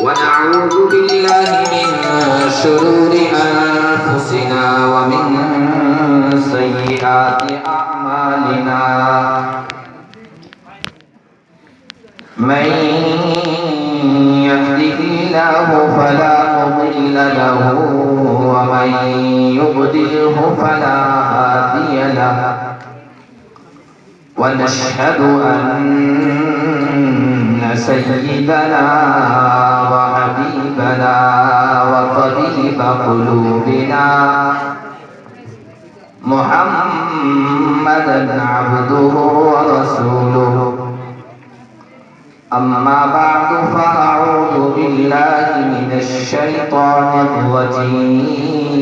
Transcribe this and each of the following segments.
ونعوذ بالله من شرور أنفسنا ومن سيئات أعمالنا من يهده الله فلا مضل له ومن يضلله فلا هادي له ونشهد أن سيدنا وحبيبنا وطبيب قلوبنا محمدا عبده ورسوله أما بعد فأعوذ بالله من الشيطان الرجيم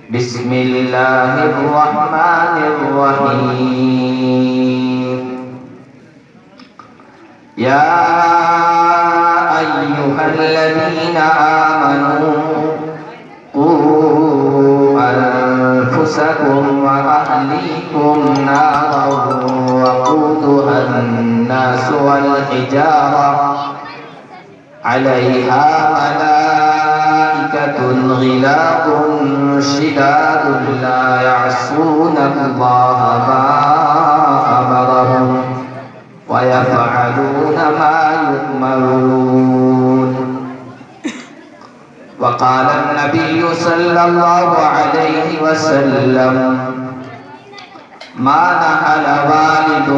بسم الله الرحمن الرحيم يا أيها الذين آمنوا قوا أنفسكم وأهليكم نارا وقودها الناس والحجارة عليها ملائكة غلاظ شداد لا يعصون الله ما أمرهم ويفعلون ما يؤمرون وقال النبي صلى الله عليه وسلم ما نهل والد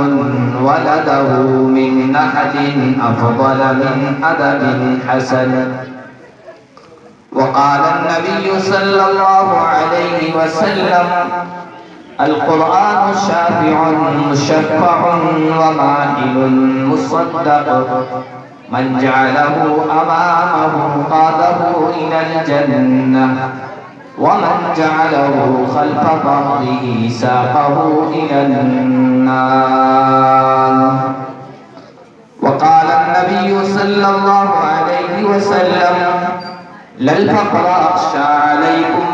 ولده من نهل أفضل من أدب حسن وقال النبي صلى الله عليه وسلم القرآن شافع مشفع وماهل مصدق من جعله أمامه قاده إلى الجنة ومن جعله خلف ظهره ساقه إلى النار وقال النبي صلى الله عليه وسلم لا الفقر أخشى عليكم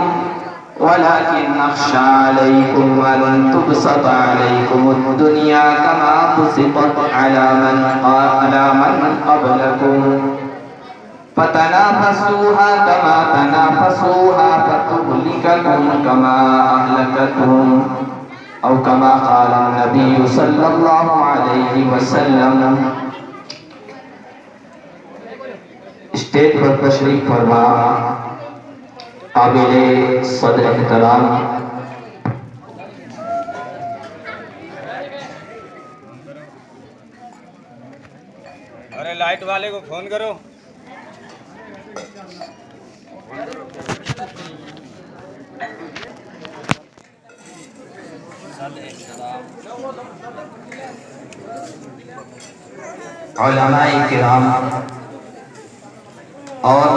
ولكن أخشى عليكم أن تبسط عليكم الدنيا كما بسطت على من قبلكم فتنافسوها كما تنافسوها فتهلككم كما أهلكتهم أو كما قال النبي صلى الله عليه وسلم. اسٹیج پر تشریف فرما قابل صدر احترام ارے لائٹ والے کو فون کرو. علماء کرام اور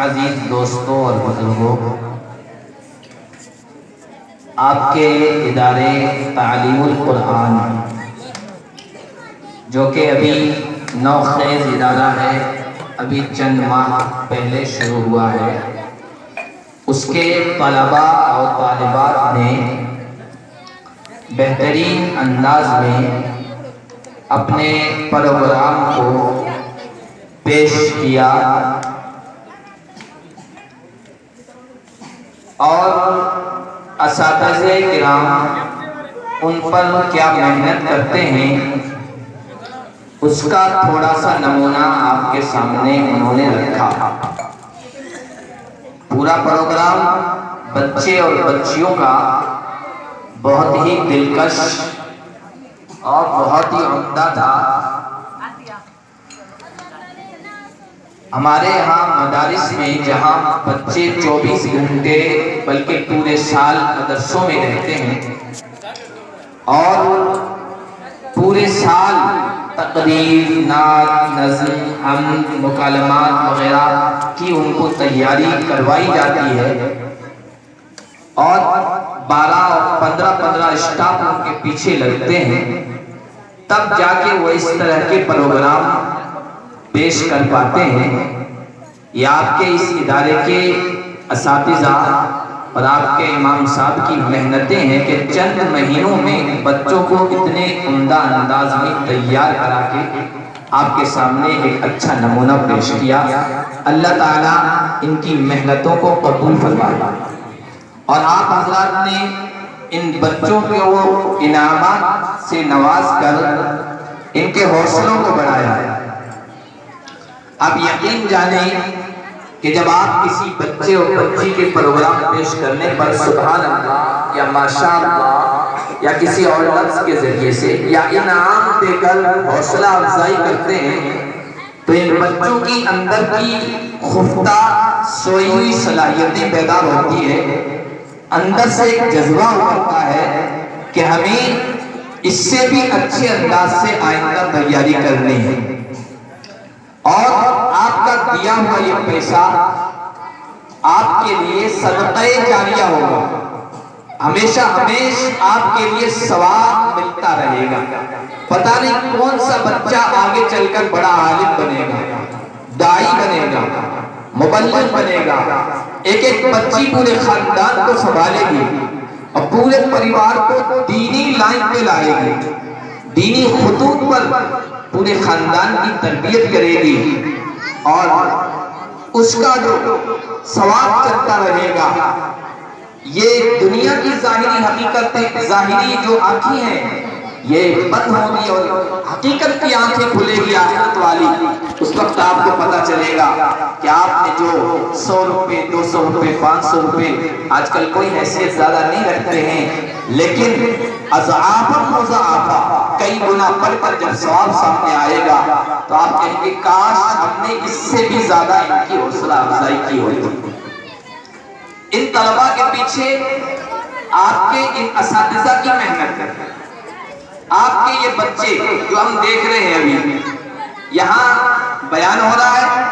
عزیز دوستوں اور بزرگوں، آپ کے ادارے تعلیم القرآن جو کہ ابھی نوخیز ادارہ ہے، ابھی چند ماہ پہلے شروع ہوا ہے، اس کے طلباء اور طالبات نے بہترین انداز میں اپنے پروگرام کو پیش کیا اور اساتذہ کرام ان پر کیا محنت کرتے ہیں اس کا تھوڑا سا نمونہ آپ کے سامنے انہوں نے رکھا. پورا پروگرام بچے اور بچیوں کا بہت ہی دلکش اور بہت ہی عمدہ تھا. ہمارے ہاں مدارس میں جہاں بچے 24 گھنٹے بلکہ پورے سال مدرسوں میں رہتے ہیں اور پورے سال تقریر، نعت، نظم، حمد، مکالمات وغیرہ کی ان کو تیاری کروائی جاتی ہے اور 12 اور 15 اسٹاف ان کے پیچھے لگتے ہیں، تب جا کے وہ اس طرح کے پروگرام پیش کر پاتے ہیں. یہ آپ کے اس ادارے کے اساتذہ اور آپ کے امام صاحب کی محنتیں ہیں کہ چند مہینوں میں بچوں کو اتنے عمدہ انداز میں تیار کرا کے آپ کے سامنے ایک اچھا نمونہ پیش کیا. اللہ تعالیٰ ان کی محنتوں کو قبول فرمائے اور آپ حضرات نے ان بچوں کو انعامات سے نواز کر ان کے حوصلوں کو بڑھایا. آپ یقین جانیں کہ جب آپ کسی بچے اور بچی کے پروگرام پیش کرنے پر سبحان اللہ یا ماشاء اللہ یا کسی اور لفظ کے ذریعے سے یا انعام دے کر حوصلہ افزائی کرتے ہیں تو ان بچوں کی اندر کی خفتہ سوئی ہوئی صلاحیتیں بیدار ہوتی ہے. اندر سے ایک جذبہ ہوتا ہے کہ ہمیں اس سے بھی اچھے انداز سے آئندہ تیاری کرنی ہے اور آپ کا دیا ہوا یہ پیسہ آپ کے لیے صدقہ جاریہ ہوگا. ہمیشہ آپ کے لیے ثواب ملتا رہے گا. پتہ نہیں کون سا بچہ آگے چل کر بڑا عالم بنے گا, داعی بنے گا, مبلغ بنے گا. ایک بچی پورے خاندان کو سنبھالے گی اور پورے پریوار کو دینی لائن پہ لائے گی, دینی خطوط پر پورے خاندان کی تربیت کرے گی اور اس کا جو ثواب چلتا رہے گا. یہ دنیا کی ظاہری حقیقت, ظاہری جو آنکھیں ہیں یہ بند ہوگی اور حقیقت کی آنکھیں کھلے گی آخرت والی. اس وقت آپ کو پتہ چلے گا کہ آپ نے جو 100 روپے 200 روپے 500 روپے آج کل کوئی حیثیت زیادہ نہیں رکھتے ہیں, لیکن اضعافاً مضاعفہ کئی گنا بڑھ کر جب ثواب سامنے آئے گا تو آپ کہیں گے کاش ہم نے اس سے بھی زیادہ ان کی حوصلہ افزائی کی ہوتی. ان طلباء کے پیچھے آپ کے ان اساتذہ کی محنت ہے. آپ کے یہ بچے جو ہم دیکھ رہے ہیں ابھی یہاں بیان ہو رہا ہے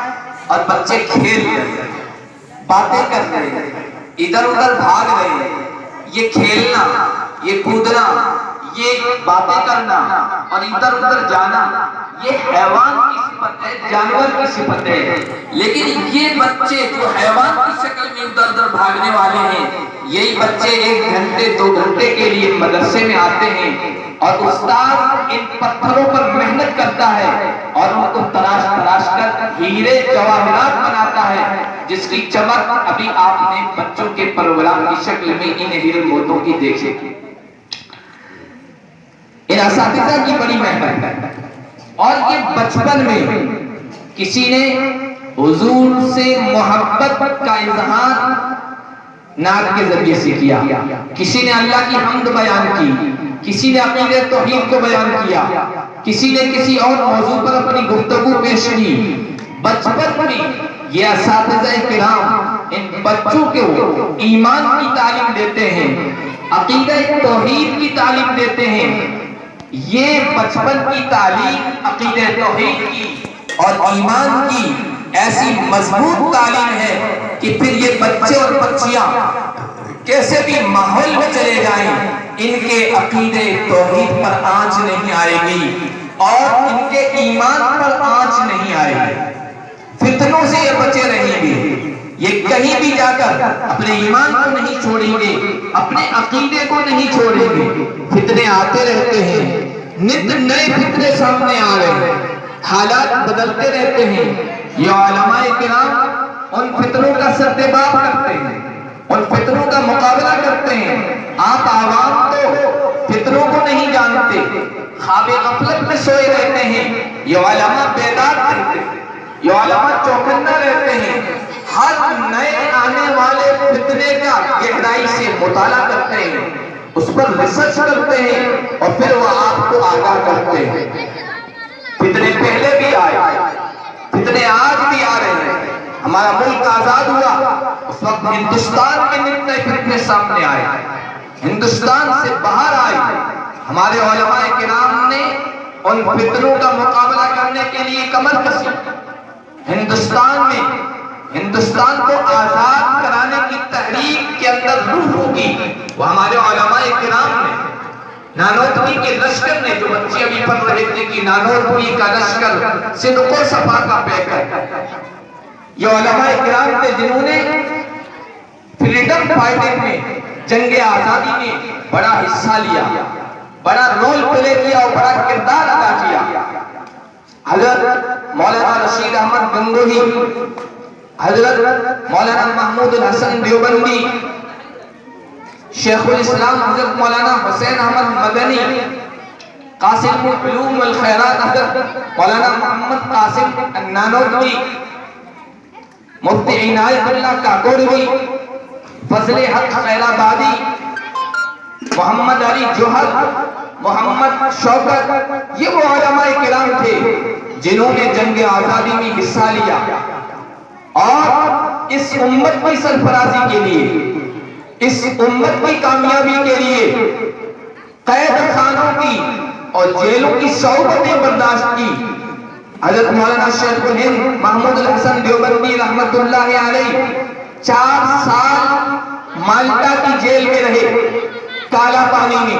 اور بچے کھیل رہے ہیں, باتیں کر رہے ہیں, ادھر ادھر بھاگ رہے ہیں. یہ کھیلنا, یہ کودنا, یہ باتیں کرنا اور ادھر ادھر جانا یہ حیوان کی صفت ہے, جانور کی صفت ہے. لیکن یہ بچے جو حیوان کی شکل میں ادھر ادھر بھاگنے والے ہیں, یہی بچے 1 گھنٹے 2 گھنٹے کے لیے مدرسے میں آتے ہیں اور استاد ان پتھروں پر محنت کرتا ہے اور ان کو تراش کر ہیرے جواہرات بناتا ہے جس کی چمک ابھی آپ نے بچوں کے پروگرام کی شکل میں ان ہیرے موتوں کی دیکھی. ان اساتذہ کی بڑی محنت ہے اور یہ بچپن میں کسی نے حضور سے محبت کا اظہار نعت کے ذریعے سے کیا, کسی نے اللہ کی حمد بیان کی, کسی نے عقیدہ توحید کو بیان کیا, کسی نے کسی اور موضوع پر اپنی گفتگو پیش کی. بچپن میں یہ اساتذہ کرام ان بچوں کو ایمان کی تعلیم دیتے ہیں, عقیدہ توحید کی تعلیم دیتے ہیں. یہ بچپن کی تعلیم عقیدہ توحید کی اور ایمان کی ایسی مضبوط تعلیم ہے کہ پھر یہ بچے اور بچیاں کیسے بھی ماحول میں چلے جائیں ان کے عقیدہ توحید پر آنچ نہیں آئے گی اور ان کے ایمان پر آنچ نہیں آئے گی. فتنوں سے یہ بچے رہیں گے, یہ کہیں بھی جا کر اپنے ایمان کو نہیں چھوڑیں گے, اپنے عقیدے کو نہیں چھوڑیں گے. فتنے آتے رہتے ہیں, نئے فتنے سامنے آ رہے ہیں, حالات بدلتے رہتے ہیں. یہ علماء کرام ان فتنوں کا سردباب کرتے ہیں, ان فتنوں کا مقابلہ کرتے ہیں. آپ عوام تو فتنوں کو نہیں جانتے, خواب غفلت میں سوئے رہتے ہیں. یہ علماء بیدار رہتے ہیں, یہ علماء چوکنا رہتے ہیں, ہر نئے آنے والے فتنے کا گہرائی سے مطالعہ کرتے ہیں, اس پر ریسرچ کرتے ہیں اور پھر وہ آپ کو آگاہ کرتے ہیں. فتنے پہلے بھی آئے, فتنے آج بھی آ رہے ہیں. ہمارا ملک آزاد ہوا اس وقت ہندوستان کے نئے فتنے سامنے آئے, ہندوستان سے باہر آئے. ہمارے علماء کرام نے ان فتنوں کا مقابلہ کرنے کے لیے کمر کسی. ہندوستان میں ہندوستان کو آزاد کرانے کی تحریک کے اندر روح ہوگی وہ ہمارے علماء کرام نے. نانوتوی کے لشکر نے, جو بچے ابھی پڑھ رہے تھے کہ نانوتوی کا لشکر صدق و صفا کا پیکر, یہ علماء کرام تھے جنہوں نے فریڈم فائٹنگ میں، جنگ آزادی میں بڑا حصہ لیا، بڑا رول پلے کیا اور بڑا کردار ادا کیا۔ حضرت مولانا رشید احمد گنگوہی، حضرت مولانا محمود الحسن دیوبندی، شیخ الاسلام حضرت مولانا حسین احمد مدنی، قاسم العلوم والخیرات حضرت مولانا محمد قاسم النانوتوی، مفتی عنایت اللہ کاکوروی، فضل حق خیرآبادی، محمد علی جوہر، محمد شوکت، یہ وہ علماء کرام تھے جنہوں نے جنگ آزادی میں حصہ لیا اور اس امت کی سرفرازی کے لیے، اس امت کی کامیابی کے لیے قید خانوں کی اور جیلوں کی صعوبتیں برداشت کی۔ حضرت مولانا شیخ الہند محمود الحسن دیوبندی رحمت اللہ علیہ 4 سال مالٹا کی جیل میں رہے، کالا پانی میں،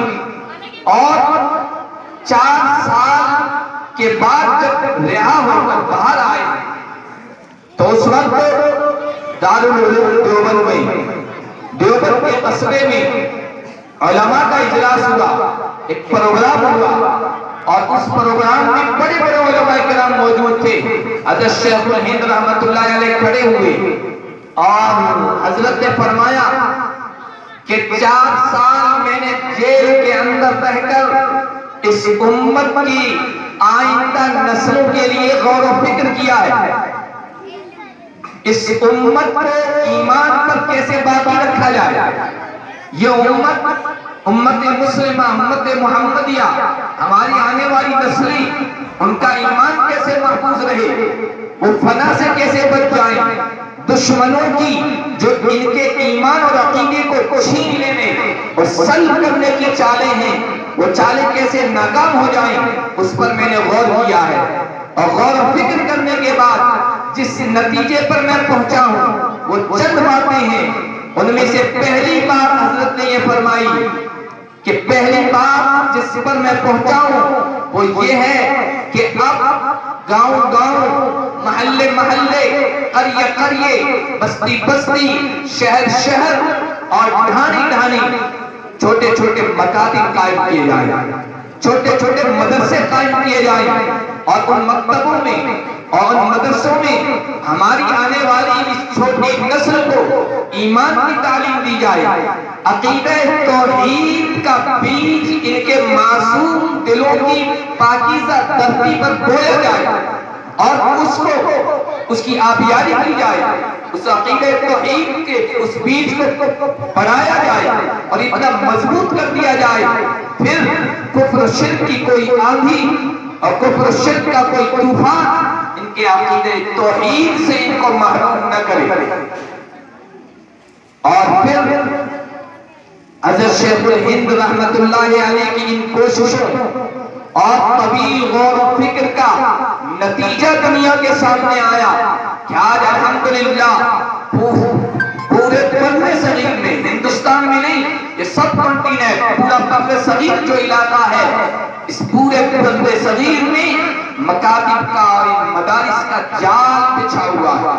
اور 4 سال کے بعد جب رہا ہو کر باہر آئے تو اس وقت دارالعلوم دیوبند میں، دیوبند کے قصبے میں علماء کا اجلاس ہوا، ایک پروگرام ہوا، اور اس پروگرام میں بڑے بڑے علماء کرام موجود تھے۔ حضرت شیخ الہند رحمت اللہ علیہ کھڑے ہوئے اور حضرت نے فرمایا کہ 4 سال میں نے جیل کے اندر رہ کر اس امت کی آئندہ نسلوں کے لیے غور و فکر کیا ہے، اس امت کو ایمان پر کیسے باقی رکھا جائے، یہ امت مسلمہ، امت محمدیہ، ہماری آنے والی نسلیں، ان کا ایمان کیسے محفوظ رہے، وہ فنا سے کیسے بچ جائیں، دشمنوں کی جو ان کے ایمان اور عقیدے کو چھین لینے اور سلب کرنے کی چالیں ہیں، وہ چالیں کیسے ناکام ہو جائیں، اس پر میں نے غور کیا ہے۔ اور غور و فکر کرنے کے بعد جس نتیجے پر میں پہنچا ہوں وہ چند باتیں ہیں۔ ان میں سے پہلی بات حضرت نے یہ فرمائی کہ پہلی بات جس پر میں پہنچا ہوں وہ یہ ہے کہ اب گاؤں گاؤں، محلے محلے، قریے قریے، بستی بستی، شہر شہر اور ڈھانی ڈھانی چھوٹے چھوٹے مکاتب قائم کیے جائیں، چھوٹے چھوٹے مدرسے قائم کیے جائیں، اور ان مکتبوں میں اور ان مدرسوں میں ہماری آنے والی اس چھوٹی نسل کو ایمان کی تعلیم دی جائے، عقیدہ توحید کا بیج ان کے معصوم دلوں کی پاکیزہ دھرتی پر بویا جائے اور اس کی آبیاری کی جائے، اس عقیدہ توحید کے اس بیج کو بڑھایا جائے اور اتنا مضبوط کر دیا جائے، پھر کفر و شرک کی کوئی آندھی اور کفر و شرک کا کوئی طوفان ان کے عقیدہ توحید سے ان کو محروم نہ کرے۔ اور پھر حضرت شیخ الہند رحمت اللہ علیہ کی ان کوششوں اور طویل غور و فکر کا نتیجہ دنیا کے سامنے آیا کہ آج الحمدللہ پورے برِ صغیر میں، ہندوستان میں نہیں، یہ سب کنٹیننٹ، پورا برِ صغیر جو علاقہ ہے، اس پورے برِ صغیر میں مکاتب کا اور مدارس کا جال بچھا ہوا ہے۔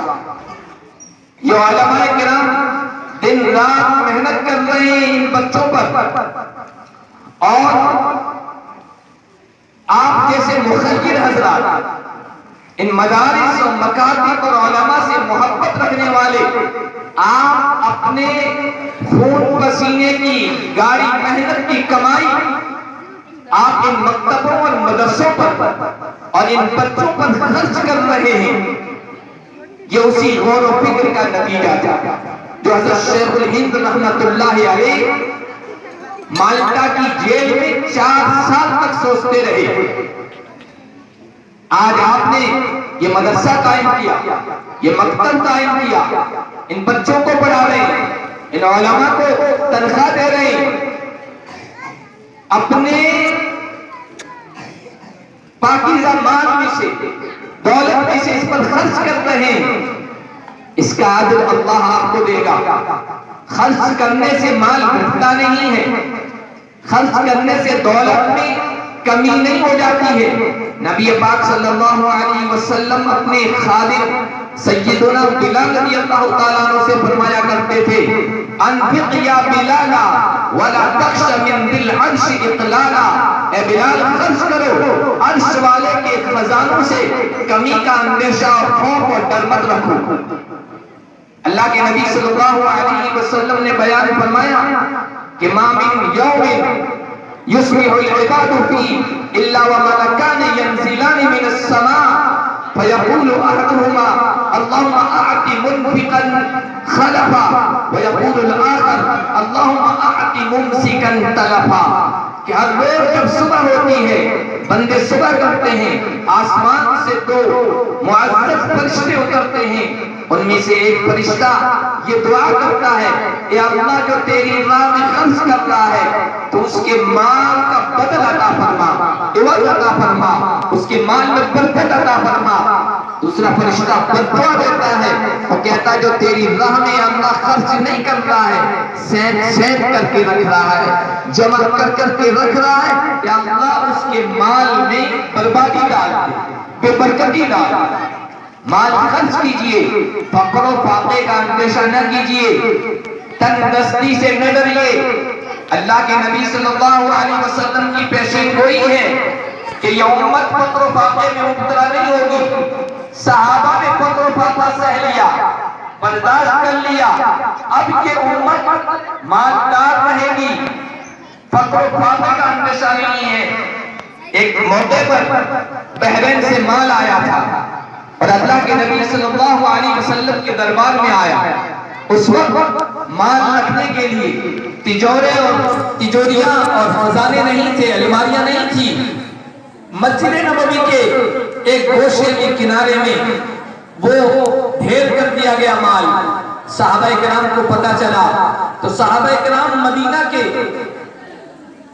یہ علماء کرام دن رات محنت کر رہے ہیں ان بچوں پر، اور آپ جیسے مخیر حضرات ان مدارس اور مکاتب اور علماء سے محبت رکھنے والے، آپ اپنے خون پسینے کی گاری محنت کی کمائی آپ ان مکتبوں اور مدرسوں پر اور ان بچوں پر خرچ کر رہے ہیں، یہ اسی غور و فکر کا نتیجہ تھا جو حضرت شیخ الہند رحمت اللہ علیہ مالٹا کی جیل میں 4 سال تک سوچتے رہے۔ آج آپ نے یہ مدرسہ قائم کیا، یہ مکتب قائم کیا، ان بچوں کو پڑھا رہے ہیں، ان علماء کو تنخواہ دے رہے ہیں، اپنے پاکیزہ مال میں سے، دولت میں سے اس پر خرچ کر رہے ہیں، اس کا اجر اللہ آپ کو دے گا۔ خرچ کرنے سے مال گھٹتا نہیں ہے، خرچ کرنے سے دولت میں کمی نہیں ہو جاتی ہے۔ نبی پاک صلی اللہ علیہ وسلم اپنے خادم سیدنا بلال رضی اللہ تعالیٰ عنہ سے فرمایا کرتے تھے انفق یا بلالا ولا تخش من ذی العرش اقلالا، اے بلال خرچ کرو، عرش والے کے خزانوں سے کمی کا اندیشہ اور خوف اور ڈر مت رکھو۔ اللہ کے نبی صلی اللہ علیہ وسلم نے بیان فرمایا کہ ما من یوم یسمع العباد فی الا وملکان ینزلان من السماء فیقول احدهما اللهم اعط منفقا خلفا ویقول الاخر اللهم اعط ممسکا تلفا، کہ ہر روز جب صبح ہوتی ہے بندے صبح کرتے ہیں، آسمان سے دو معزز فرشتے اترتے ہیں، ان میں سے ایک فرشتہ یہ دعا کرتا ہے اے اللہ جو تیری راہ میں خرچ کر رہا ہے تو اس کے مال کا بدل عطا فرما، عوض عطا فرما، اس کے مال میں برکت عطا فرما۔ دوسرا فرشتہ بددعا دیتا ہے اور کہتا ہے جو تیری راہ میں اللہ خرچ نہیں کر رہا ہے، سید کر کے رکھ رہا ہے، جمع کر کے رکھ رہا ہے، یا اللہ اس کے مال میں بربادی ڈال دے، بے برکتی ڈال دے۔ مال خرچ کیجئے، فقر و فاقے کا اندیشہ نہ کیجئے، تنگ دستی سے نہ ڈریے۔ اللہ کے نبی صلی اللہ علیہ وسلم کی پیشین گوئی ہے کہ یہ امت فقر و فاقے میں مبتلا نہیں ہوگی۔ صحابہ نے فقر و فاقہ سہ لیا، برداشت کر لیا، اب یہ امت مالدار رہے گی، فقر و فاقے کا اندیشہ نہیں ہے۔ ایک موقع پر بحرین سے مال آیا تھا اور اللہ کے نبی صلی اللہ علیہ وسلم کے دربار میں آیا۔ اس وقت مال رکھنے کے لیے تجوریاں اور خزانے نہیں تھے، الماریاں نہیں تھی۔ مسجد نبوی کے ایک گوشے کے کنارے میں وہ ڈھیر کر دیا گیا مال۔ صحابہ کرام کو پتہ چلا تو صحابہ کرام مدینہ کے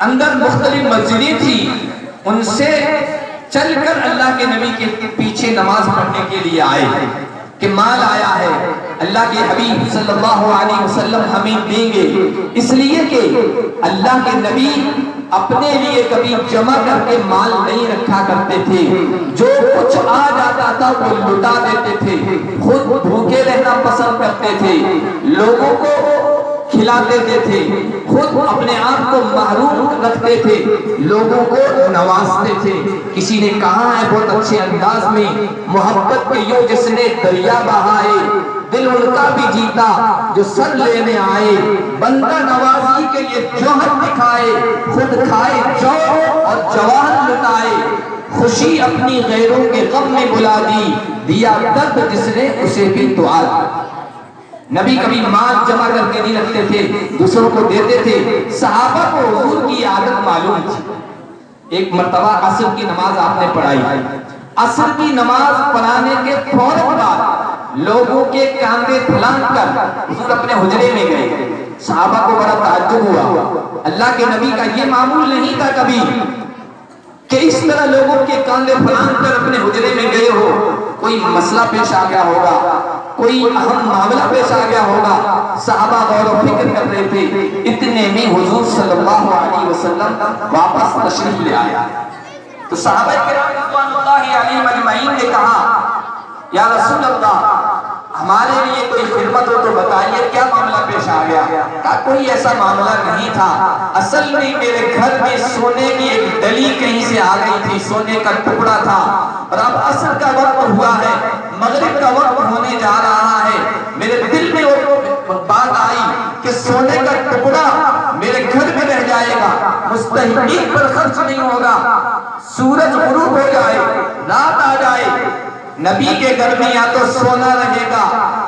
اندر مختلف مسجدیں تھی، ان سے چل کر اللہ کے نبی کے پیچھے نماز پڑھنے کے لیے آئے کہ مال آیا ہے، اللہ کے حبیب صلی اللہ علیہ وسلم ہمیں دیں گے، اس لیے کہ اللہ کے نبی اپنے لیے کبھی جمع کر کے مال نہیں رکھا کرتے تھے، جو کچھ آ جاتا تھا وہ لٹا دیتے تھے، خود بھوکے رہنا پسند کرتے تھے، لوگوں کو کھلاتے تھے، خود اپنے آپ کو محروم رکھتے تھے، لوگوں کو نوازتے تھے۔ کسی نے کہا ہے بہت اچھے انداز میں، محبت کے یوں جس نے دریا بہائے، دل ان کا بھی جیتا جو سر لینے آئے، بندہ نوازی کے یہ جوہر دکھائے، خود کھائے جو اور جواہر لٹائے، خوشی اپنی غیروں کے غم میں بلا دی، دیا درد جس نے اسے بھی دعا دی۔ نبی کبھی مال جمع کر کے نہیں رکھتے تھے، دوسروں کو دیتے تھے۔ صحابہ کو حضور کی عادت معلوم تھی۔ ایک مرتبہ عصر کی نماز آپ نے پڑھائی، عصر کی نماز پڑھانے کے فوراً بعد لوگوں کے کاندھے پھلانگ کر حضور اپنے حجرے میں گئے۔ صحابہ کو بڑا تعجب ہوا، اللہ کے نبی کا یہ معمول نہیں تھا کبھی کہ اس طرح لوگوں کے کاندھے پھلانگ کر اپنے حجرے میں گئے ہو۔ کوئی مسئلہ پیش آ گیا ہوگا، کوئی اہم معاملہ پیش آ گیا ہوگا، صحابہ غور و فکر کر رہے تھے، اتنے میں حضور صلی اللہ علیہ وسلم واپس تشریف لے آیا۔ تو صحابہ کرام رضوان اللہ علیہم اجمعین نے کہا یا رسول اللہ ہمارے لیے کوئی خدمت ہو تو بتائیے کیا معاملہ پیش آ گیا؟ کہا کوئی ایسا معاملہ نہیں تھا، اصل میں میرے گھر میں سونے کی ایک ڈلی کہیں سے آ گئی تھی، سونے کا ٹکڑا تھا، اور اب عصر کا وقت ہوا ہے، مغرب کا وقت ہونے جا رہا ہے، میرے دل میں وہ بات آئی کہ سونے کا ٹکڑا میرے گھر میں رہ جائے گا، مستحقین پر خرچ نہیں ہوگا، سورج غروب ہو جائے، رات آ جائے، نبی کے گھر میں یا تو سونا رہے گا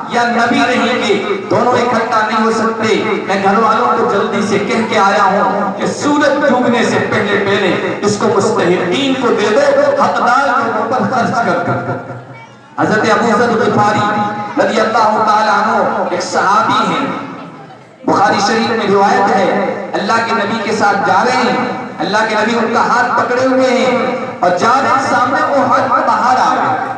یا نبی رہیں گے، دونوں اکٹھا نہیں ہو سکتے۔ میں گھر والوں کو جلدی سے کہہ کے آیا ہوں کہ سورج ڈوبنے سے پہلے اس کو مستحقین کو دے دو، حقدار لوگوں پر خرچ کر۔ حضرت ابو ذر غفاری رضی اللہ تعالیٰ عنہ ایک صحابی ہیں، بخاری شریف میں روایت ہے، اللہ کے نبی کے ساتھ جا رہے ہیں، اللہ کے نبی ان کا ہاتھ پکڑے ہوئے ہیں اور جا رہے ہیں، سامنے احد پہاڑ آ گئے۔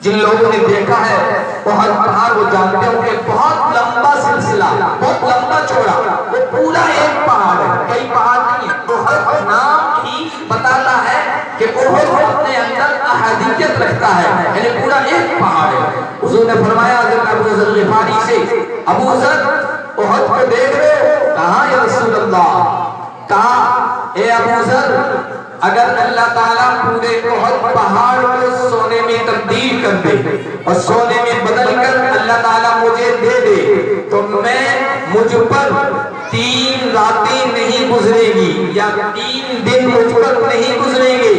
جن لوگوں نے دیکھا ہے احد پہاڑ وہ جانتے ہیں کہ بہت لمبا سلسلہ، بہت لمبا چوڑا، وہ پورا ایک پہاڑ ہے، کئی پہاڑ نہیں ہے۔ احد نام ہی بتاتا ہے کہ احد اپنے اندر احادیت رکھتا ہے، یعنی پورا ایک پہاڑ ہے۔ حضور نے فرمایا حضرت ابو ذر غفاری سے، ابو ذر احد کو دیکھ رہے ہو؟ کہا یا رسول اللہ؟ کہا اے ابو ذر اگر اللہ تعالیٰ پورے احد پہاڑ کو سونے میں تبدیل کر دے اور سونے میں بدل کر اللہ تعالیٰ مجھے دے دے تو مجھ پر 3 راتیں نہیں گزرے گی یا 3 دن مجھ پر نہیں گزریں گے،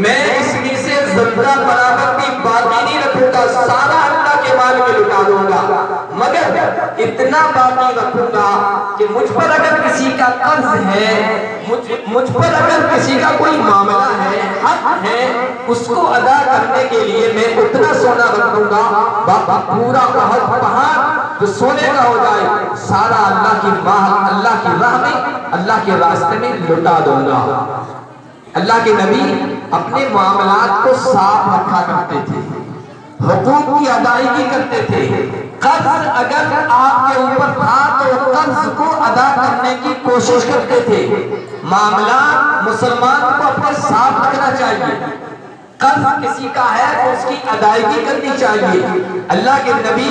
میں اس میں سے ذرہ برابر بھی باقی نہیں رکھوں گا، سارا اللہ کے مال میں لٹا دوں گا، مگر اتنا باقی رکھوں گا کہ مجھ پر اگر کسی کا قرض ہے، مجھ پر اگر کسی کا کوئی معاملہ ہے، حق ہے، اس کو ادا کرنے کے لیے میں اتنا سونا رکھوں گا، پورا احد پہاڑ جو سونے کا ہو جائے سارا اللہ کی راہ میں، اللہ کے راستے میں لٹا دوں گا۔ اللہ کے نبی اپنے معاملات کو صاف رکھا کرتے تھے، حقوق کی ادائیگی کرتے تھے، قرض اگر آپ کے اوپر تھا تو قرض کو ادا کرنے کی کوشش کرتے تھے۔ معاملات مسلمان کو اپنے صاف رکھنا چاہیے، قرض کسی کا ہے تو اس کی ادائیگی کرنی چاہیے۔ اللہ کے نبی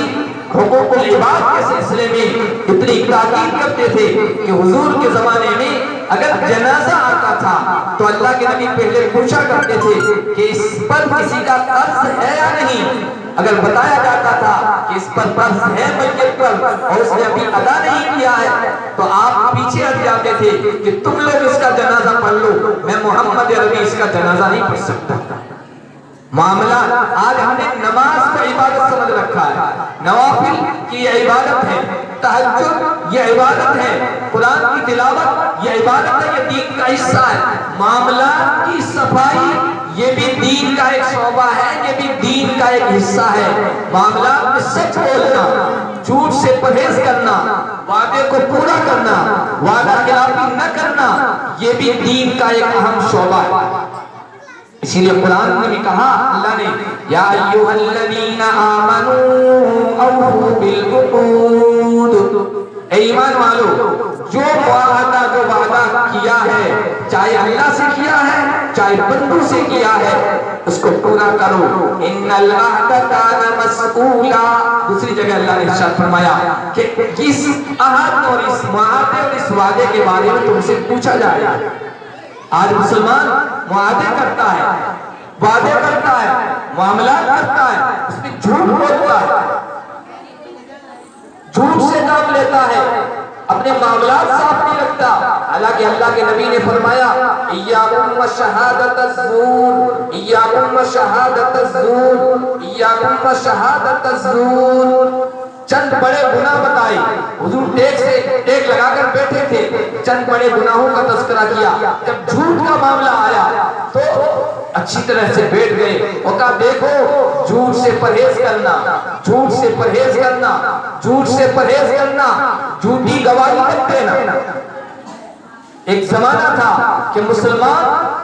حقوق العباد کے سلسلے میں اتنی تاکید کرتے تھے کہ حضور کے زمانے میں اگر جنازہ آتا تھا تو اللہ کے نبی پہلے پوچھا کرتے تھے کہ اس پر کسی کا قرض ہے یا نہیں۔ اگر بتایا جاتا تھا کہ اس پر قرض ہے میت پر اور اس نے ابھی ادا نہیں کیا ہے تو آپ پیچھے ہٹ جاتے تھے کہ تم لوگ اس کا جنازہ پڑھ لو، میں محمد عربی اس کا جنازہ نہیں پڑھ سکتا۔ معاملہ آج ہم نے نماز کو عبادت سمجھ رکھا ہے، نوافل کی یہ عبادت ہے، تہجد یہ عبادت ہے، قرآن کی تلاوت یہ عبادت ہے، یہ دین کا حصہ ہے۔ معاملات کی صفائی یہ بھی دین کا ایک شعبہ ہے، یہ بھی دین کا ایک حصہ ہے۔ معاملات میں سچ بولنا، جھوٹ سے پرہیز کرنا، وعدے کو پورا کرنا، وعدہ خلافی نہ کرنا، یہ بھی دین کا ایک اہم شعبہ ہے۔ اسی لیے قرآن نے بھی کہا، اللہ نے یا ایھا الذین آمنوا اوفوا بالعقود، اے ایمان والو جو معاہدہ جو وعدہ کیا ہے، چاہے اللہ سے کیا ہے چاہے بندوں سے کیا ہے، اس کو پورا کرو۔ ان العہد کان مسئولا، دوسری جگہ اللہ نے ارشاد فرمایا کہ اس عہد اور اس معاہدے اور اس وعدے کے بارے میں تم سے پوچھا جائے گا۔ آج مسلمان معاہدے کرتا ہے، وعدے کرتا ہے، معاملات کرتا ہے، اس میں جھوٹ بولتا ہے، جھوٹ سے کام لیتا ہے، اپنے معاملات صاف نہیں رکھتا۔ حالانکہ اللہ کے نبی نے فرمایا ایاکم وشہادۃ الزور، ایاکم وشہادۃ الزور، ایاکم وشہادۃ الزور۔ چند بڑے گناہ بتائے، حضور ٹیک لگا کر بیٹھے تھے، چند بڑے گناہوں کا تذکرہ کیا۔ جب جھوٹ کا معاملہ آیا تو اچھی طرح سے بیٹھ گئے اور کہا دیکھو جھوٹ سے پرہیز کرنا، جھوٹ سے پرہیز کرنا، جھوٹ سے پرہیز کرنا، جھوٹی گواہی مت دینا۔ ایک زمانہ تھا کہ مسلمان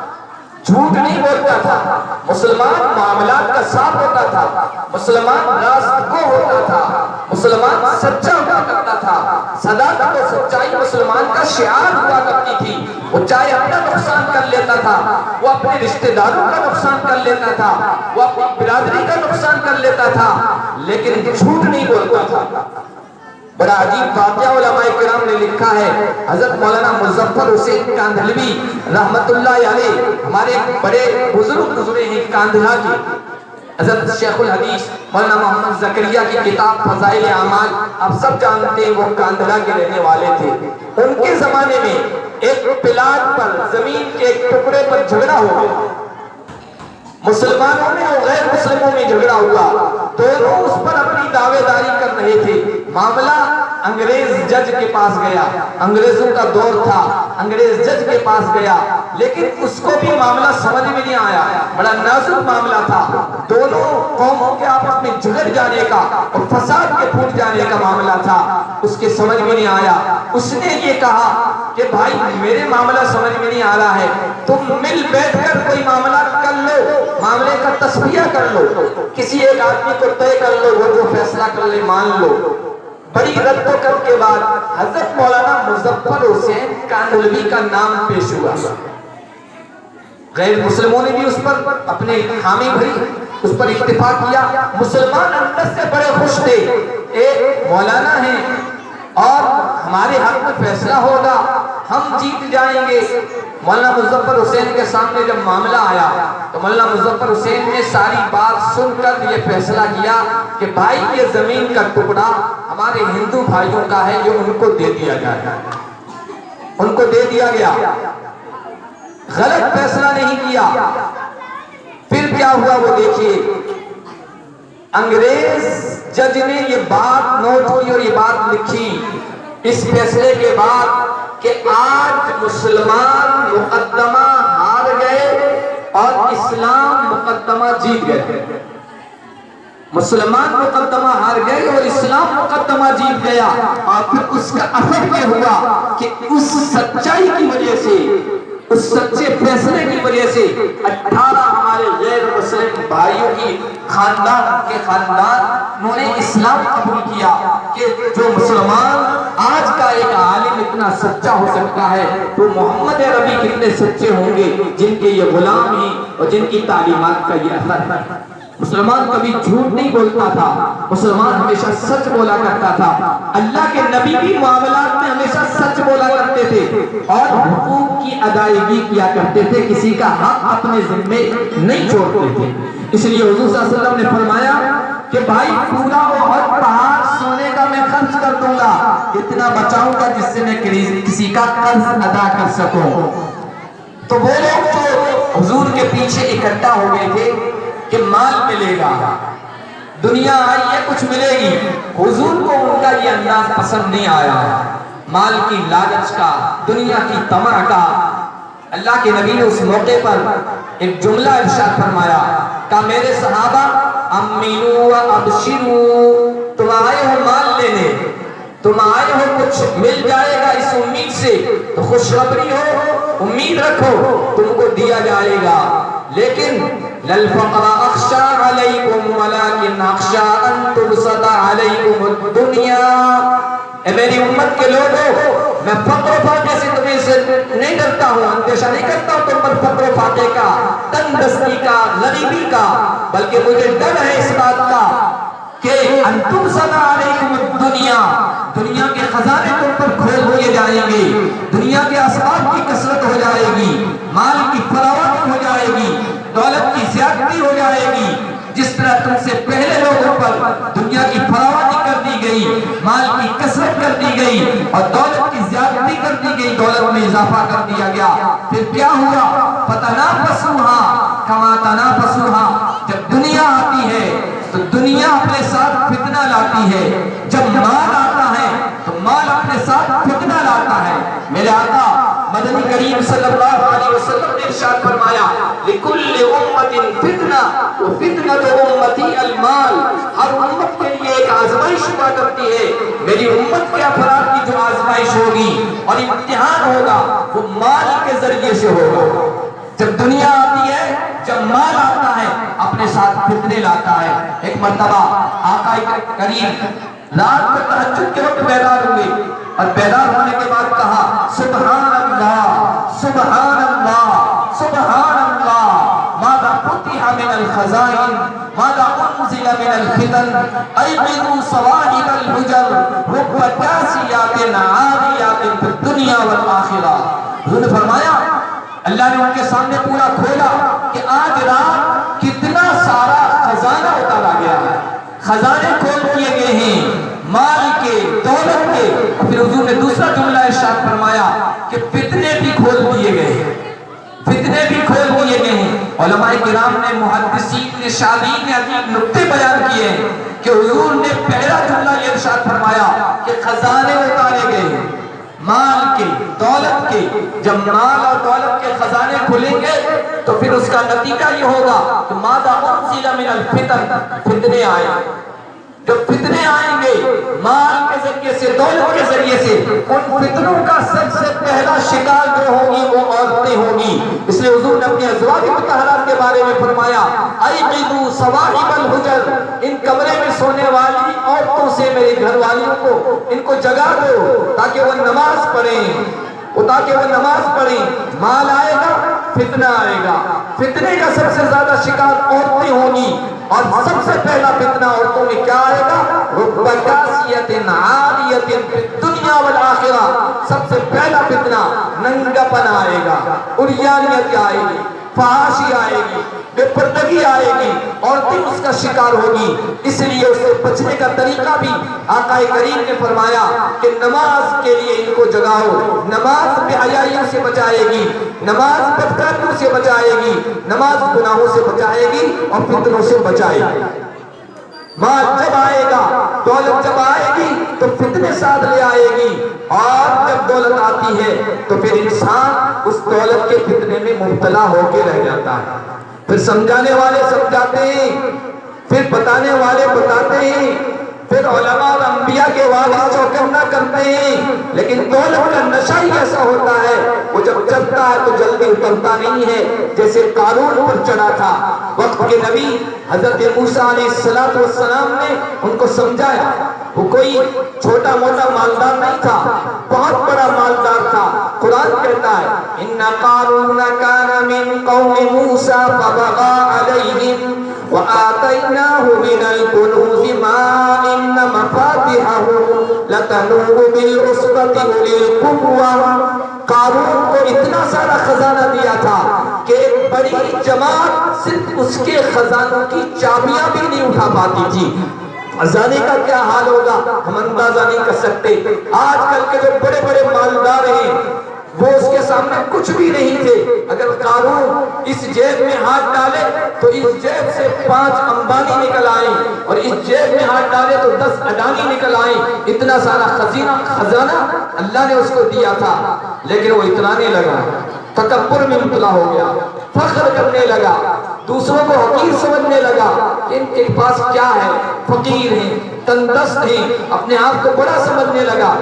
جھوٹ نہیں بولتا تھا، مسلمان معاملات کا صاف ہوتا تھا، مسلمان راست گو ہوتا تھا، مسلمان سچا ہوا کرتا تھا۔ صداقت و سچائی مسلمان کا شعار ہوا کرتی تھی۔ وہ چاہے اپنا نقصان کر لیتا تھا، وہ اپنے رشتہ داروں کا نقصان کر لیتا تھا، وہ اپنی برادری کا نقصان کر لیتا تھا، لیکن جھوٹ نہیں بولتا تھا۔ بڑا عجیب واقعہ علماء کرام نے لکھا ہے، حضرت مولانا مظفر حسین کاندھلوی رحمت اللہ علیہ، ہمارے بڑے بزرگ گزرے ہیں کاندھلا کی۔ حضرت شیخ الحدیث مولانا محمد زکریا کی کتاب فضائل اعمال آپ سب جانتے ہیں، وہ کاندھلا کے رہنے والے تھے۔ ان کے زمانے میں ایک پلاٹ پر، زمین کے ایک ٹکڑے پر جھگڑا ہو گیا، مسلمانوں میں اور غیر مسلموں میں جھگڑا ہوا، دونوں اس پر اپنی دعوے داری کر رہے تھے۔ معاملہ انگریز جج کے پاس گیا، انگریزوں کا دور تھا، انگریز جج کے پاس گیا، لیکن اس کو بھی معاملہ سمجھ میں نہیں آیا، بڑا نازک معاملہ تھا، دونوں قوموں کے آپس میں جھگڑ جانے کا اور فساد کے پھوٹ جانے کا معاملہ تھا، اس کے سمجھ میں نہیں آیا۔ اس نے یہ کہا کہ بھائی میرے معاملہ سمجھ میں نہیں آ رہا ہے، تم مل بیٹھ کر کوئی معاملہ کر لو، معاملے کا تصفیہ کر لو، کسی ایک آدمی کو طے کر لو، وہ جو فیصلہ کر لے مان لو۔ بڑی رد و کب کے بعد حضرت مولانا مظفر حسین کاندھلوی کا نام پیش ہوا۔ غیر مسلموں نے بھی اس پر اپنے حامی بھری، اس پر اتفاق کیا۔ مسلمان اندر سے بڑے خوش تھے، ایک مولانا ہیں اور ہمارے حق میں فیصلہ ہوگا، ہم جیت جائیں گے۔ مولانا مظفر حسین کے سامنے جب معاملہ آیا تو مولانا مظفر حسین نے ساری بات سن کر یہ فیصلہ کیا کہ بھائی یہ زمین کا ٹکڑا ہمارے ہندو بھائیوں کا ہے، یہ ان کو دے دیا جائے، ان کو دے دیا گیا۔ غلط فیصلہ نہیں کیا۔ پھر کیا ہوا وہ دیکھیے، انگریز جج نے یہ بات نوٹ کی اور یہ بات لکھی اس فیصلے کے بعد کہ آج مسلمان مقدمہ ہار گئے اور اسلام مقدمہ جیت گئے۔ مسلمان مقدمہ ہار گئے اور اسلام مقدمہ جیت گیا۔ اور پھر اس کا اثر یہ ہوا کہ اس سچائی کی وجہ سے، اس سچے فیصلے کی وجہ سے 18 ہمارے غیر مسلم بھائیوں کی خاندانوں نے اسلام قبول کیا کہ جو مسلمان آج کا ایک عالم اتنا سچا ہو سکتا ہے تو محمد عربی کتنے سچے ہوں گے جن کے یہ غلام ہی اور جن کی تعلیمات کا یہ اثر ہے۔ مسلمان کبھی جھوٹ نہیں بولتا تھا، مسلمان ہمیشہ سچ بولا کرتا تھا۔ اللہ کے نبی بھی معاملات میں ہمیشہ سچ بولا کرتے تھے اور حقوق کی ادائیگی کیا کرتے تھے، کسی کا حق اپنے ذمے نہیں چھوڑتے تھے۔ اس لیے حضور صلی اللہ علیہ وسلم نے فرمایا کہ بھائی پورا احد پہاڑ سونے کا میں خرچ کر دوں گا، اتنا بچاؤں گا جس سے میں کسی کا قرض ادا کر سکوں۔ تو وہ لوگ جو حضور کے پیچھے اکٹھا ہو گئے تھے کہ مال ملے گا، دنیا آئی ہے کچھ ملے گی، حضور کو ان کا یہ انداز پسند نہیں آیا، مال کی لالچ کا، دنیا کی طمع کا۔ اللہ کے نبی نے اس موقع پر ایک جملہ ارشاد فرمایا کہ میرے صحابہ امینو و ابشرو، تم آئے ہو مال لینے، تم آئے ہو کچھ مل جائے گا اس امید سے تو خوشخبری ہو، امید رکھو تم کو دیا جائے گا، لیکن للفقر اخشى علیکم ولکن اخشى ان تبسط علیکم الدنیا۔ اے میری امت کے لوگوں، میں فقر و فاقے سے تمہیں سے نہیں ڈرتا ہوں، اندیشہ نہیں کرتا ہوں تم پر فقر و فاقے کا، تندرستی کا، غریبی کا، بلکہ مجھے ڈر ہے اس بات کا کہ ان تبسط علیکم الدنیا، دنیا کے خزانے تم پر کھول دیے جائیں گے، دنیا کے اسباب کی کثرت ہو جائے گی، مال کی فراوانی ہو جائے گی، دولت کی زیادتی ہو جائے گی۔ جس طرح تم سے پہلے لوگوں پر دنیا کی فراوانی کر دی گئی، مال کی کثرت کر دی گئی اور دولت کی زیادتی کر دی گئی، دولت میں اضافہ کر دیا گیا، پھر کیا ہوا؟ فَتَنَافَسُوهَا كَمَا تَنَافَسُوهَا، جب دنیا آتی ہے تو دنیا اپنے ساتھ فتنہ لاتی ہے، جب مال آتا ہے تو مال اپنے ساتھ فتنہ لاتا ہے۔ میرے آقا مدنی کریم صلی اللہ علیہ وسلم نے ارشاد فرمایا لِكُلِّ أُمَّةٍ فِتْنَةٌ وَفِتْنَةُ أُمَّتِي الْمَالِ، ہر امت کے لیے ایک آزمائش ہوا کرتی ہے، میری امت کے افراد کی جو آزمائش ہوگی اور امتحان ہوگا وہ مال کے ذریعے سے ہوگا۔ جب دنیا آتی ہے، جب مال آتا ہے اپنے ساتھ فتنے لاتا ہے۔ ایک مرتبہ آقا کریم رات کو تہجد کے وقت بیدار ہوئے اور بیدار ہونے کے بعد کہا سبحان اللہ سبحان اللہ سبحان اللہ، ماذا فتح من الخزائن ماذا انزل من الفتن، ایقظوا صواحب الحجر رب کاسیات عاریات فی الدنیا والآخرہ۔ حضور نے فرمایا، اللہ نے ان کے سامنے پورا کھولا کہ آج رات کتنا سارا خزانہ اتارا گیا ہے، خزانے کھول کیے گئے ہیں مال کے، دولت کے۔ پھر حضور نے دوسرا جملہ ارشاد فرمایا کہ فتنے بھی کھول دیے گئے ہیں، فتنے بھی کھول دیے گئے ہیں۔ علماء کرام نے، محدثین نے، شاذین نے عجیب نکتے بیان کیے ہیں کہ حضور نے پہلا جملہ یہ ارشاد فرمایا کہ خزانے اتارے گئے ہیں مال کے، دولت کے۔ جب مال اور دولت کے خزانے کھلیں گے تو پھر اس کا نتیجہ یہ ہوگا کہ ماذا انزل من الفتن، فتنے آئیں۔ جب فتنے آئیں گے مال کے ذریعے سے، دولت کے ذریعے سے، ان فتنوں کا سب سے پہلا شکار جو ہوگی وہ عورتیں ہوگی۔ اس لیے حضور نے اپنی ازواج مطہرات کے بارے میں فرمایا ایقظوا صواحب الحجر، ان کمرے میں سونے والی عورتوں سے، میرے گھر والیوں کو ان کو جگا دو تاکہ وہ نماز پڑھیں، وہ تاکہ وہ نماز پڑھیں۔ مال آئے گا، فتنہ آئے گا، فتنے کا سب سے زیادہ شکار عورتیں ہوں گی، اور سب سے پہلا فتنہ عورتوں میں کیا آئے گا؟ رب کاسیت عاریت فی الدنیا والآخرہ، سب سے پہلا فتنہ ننگا پن آئے گا، عریانیت آئے گی، فحاشی آئے گی، بے پردگی آئے گی، عورتیں اس کا شکار ہوگی۔ اس لیے اس سے بچنے کا طریقہ بھی آقا کریم نے فرمایا کہ نماز کے لیے ان کو جگاؤ، نماز بے حیائیوں سے بچائے گی، نماز بدکاریوں سے بچائے گی، نماز گناہوں سے بچائے گی اور فتنوں سے بچائے گی۔ مال جب آئے گا، دولت جب آئے گی تو فتنے ساتھ لے آئے گی، اور جب دولت آتی ہے تو پھر انسان اس دولت کے فتنے میں مبتلا ہو کے رہ جاتا ہے۔ پھر سمجھانے والے سمجھاتے ہیں، پھر بتانے والے بتاتے ہیں، پھر علماء اور انبیاء کے والد چوکنا کرتے ہیں، لیکن دولت کا نشہ ہی ایسا ہوتا ہے، وہ جب چڑھتا ہے تو جلدی اترتا نہیں ہے، جیسے قارون پر چڑھا تھا۔ وقت کے نبی حضرت موسیٰ علیہ السلام نے ان کو سمجھایا، وہ کوئی چھوٹا موٹا مالدار نہیں تھا، بہت بڑا مالدار تھا۔ قرآن کہتا ہے ان قارون کان من قوم موسیٰ فبغى علیہم وآتیناہ من الکنوز ما ان مفاتحہ لتنوء بالعصبۃ اولي القوہ۔ قارون کو اتنا سارا خزانہ دیا تھا کہ ایک بڑی جماعت صرف اس کے خزانوں کی چابیاں بھی نہیں اٹھا پاتی تھی۔ خزانے کا کیا حال ہوگا ہم اندازہ نہیں کر سکتے۔ آج کل کے جو بڑے بڑے مالدار ہیں وہ اس کے سامنے کچھ بھی نہیں تھے۔ اگر قارون اس جیب میں ہاتھ ڈالے تو اس جیب سے 5 امبانی نکل آئیں، اور اس جیب میں ہاتھ ڈالے تو 10 اڈانی نکل آئیں۔ اتنا سارا خزانہ اللہ نے اس کو دیا تھا، لیکن وہ اترانے لگا، تکبر میں مبتلا ہو گیا، فخر کرنے لگا، دوسروں کو حقیر سمجھنے لگا کہ ان کے پاس کیا ہے، فقیر ہیں، تندرست ہیں، اپنے آپ کو بڑا سمجھنے لگا۔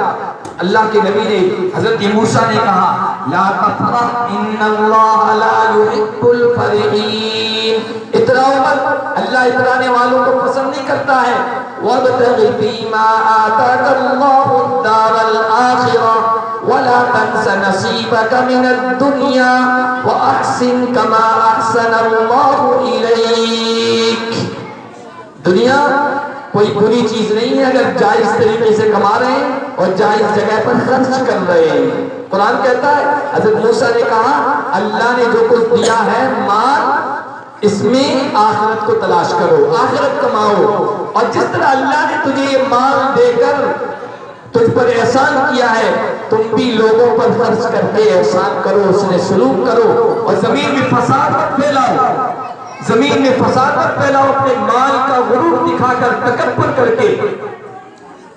اللہ کے نبی نے حضرت موسیٰ نے کہا لا تفرح ان اللہ لا يحب الفرحین، اتراؤ مت، اللہ اترانے والوں کو پسند نہیں کرتا ہے۔ وابتغ فیما آتاک اللہ الدار الآخرہ ولا تنس نصیبک من الدنیا واحسن کما احسن اللہ الیک۔ دنیا کوئی بری چیز نہیں ہے اگر جائز طریقے سے کما رہے ہیں اور جائز جگہ پر خرچ کر رہے ہیں۔ قرآن کہتا ہے، حضرت موسیٰ نے کہا اللہ نے جو کچھ دیا ہے مال، اس میں آخرت کو تلاش کرو، آخرت کماؤ، اور جس طرح اللہ نے تجھے یہ مال دے کر تجھ پر احسان کیا ہے، تم بھی لوگوں پر خرچ کر کے احسان کرو، اس نے سلوک کرو، اور زمین میں فساد مت پھیلاؤ، زمین میں فساد مت پھیلاؤ اپنے مال کا غرور دکھا کر، تکبر کر کے۔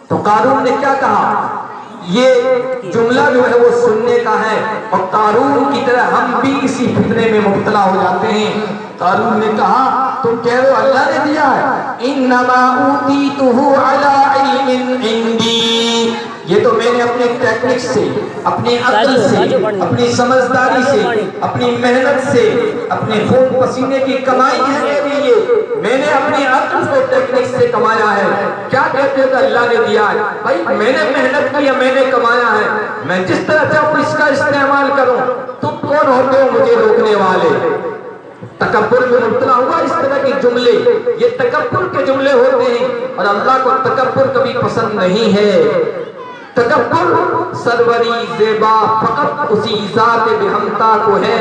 تو قارون نے کیا کہا؟ یہ جملہ جو ہے وہ سننے کا ہے، اور قارون کی طرح ہم بھی اسی فتنے میں مبتلا ہو جاتے ہیں۔ قارون نے کہا تم کہہ رہے ہو اللہ نے دیا ہے، انما اوتیتہ علی علم عندی، یہ تو میں نے اپنے ٹیکنک سے، اپنی عقل سے، اپنی سمجھداری سے، اپنی محنت سے، اپنے خون پسینے کی کمائی ہے میری، یہ میں نے اپنی عقل کو ٹیکنک سے کمایا ہے۔ کیا کہتے ہیں کہ اللہ نے دیا ہے؟ بھائی میں نے محنت کی ہے، میں نے کمایا ہے، میں جس طرح چاہوں اس کا استعمال کروں، تم کون ہوتے ہو مجھے روکنے والے؟ تکبر میں مبتلا ہوا اس طرح کے جملے، یہ تکبر کے جملے ہوتے ہیں، اور اللہ کو تکبر کبھی پسند نہیں ہے۔ تکبر سروری زیبا فقط اسی ذات بہمتا کو ہے،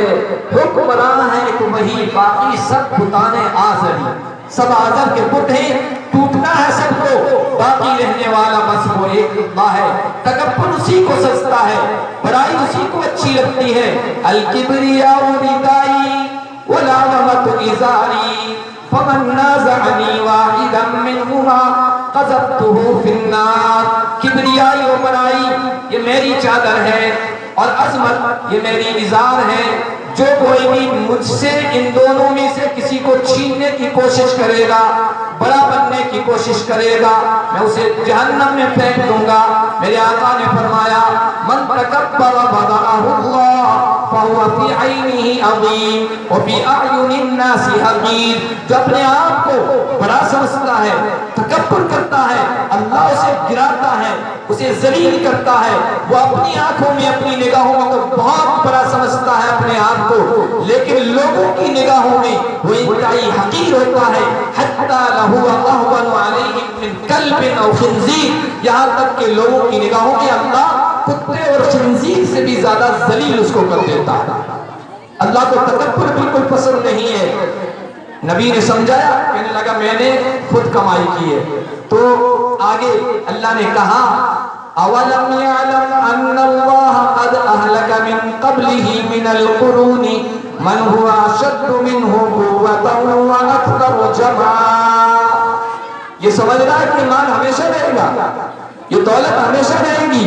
حکمراں ہے تو وہی باقی سب بتانے آزری، سب آزر کے بت ہیں، ٹوٹنا ہے سب کو، باقی رہنے والا بس وہ ایک اللہ ہے۔ تکبر اسی کو سجتا ہے، بڑائی اسی کو اچھی لگتی ہے۔ الکبریاء ردائی والعظمت ازاری فمن نازعنی واحدا منہما قذفته فی النار۔ کبریائی و بڑائی یہ میری چادر ہے، اور عظمت یہ میری ازار ہے، جو کوئی بھی مجھ سے ان دونوں میں سے کسی کو چھیننے کی کوشش کرے گا، بڑا بننے کی کوشش کرے گا، میں اسے جہنم میں پھینک دوں گا۔ میرے آقا نے فرمایا من تکبر بدعہ اللہ فہو فی عینہ عظیم وفی اعین الناس حقیر۔ جو اپنے آپ کو بڑا سمجھتا ہے، تکبر کرتا ہے، اللہ اسے گراتا ہے، اسے ذلیل کرتا ہے. وہ اپنی آنکھوں میں اپنی نگاہوں میں تو بہت بڑا سمجھتا ہے اپنے آپ کو، لیکن لوگوں کی نگاہوں میں وہ انتہائی حقیر ہوتا ہے. حتی لہو اہون علیہم من کلب او خنزیر، یہاں تک کہ لوگوں کی نگاہوں میں اللہ کتے اور خنزیر سے بھی زیادہ ذلیل اس کو کر دیتا ہے. اللہ کو تکبر بالکل پسند نہیں ہے. نبی نے سمجھایا، کہنے لگا میں نے خود کمائی کی ہے. تو آگے اللہ نے کہا اولم یعلم ان اللہ قد اہلک من قبلہ من القرون من هو اشد منہ قوۃ واکثر جمعا. یہ سمجھ رہا ہے کہ مال ہمیشہ رہے گا، یہ دولت ہمیشہ رہے گی،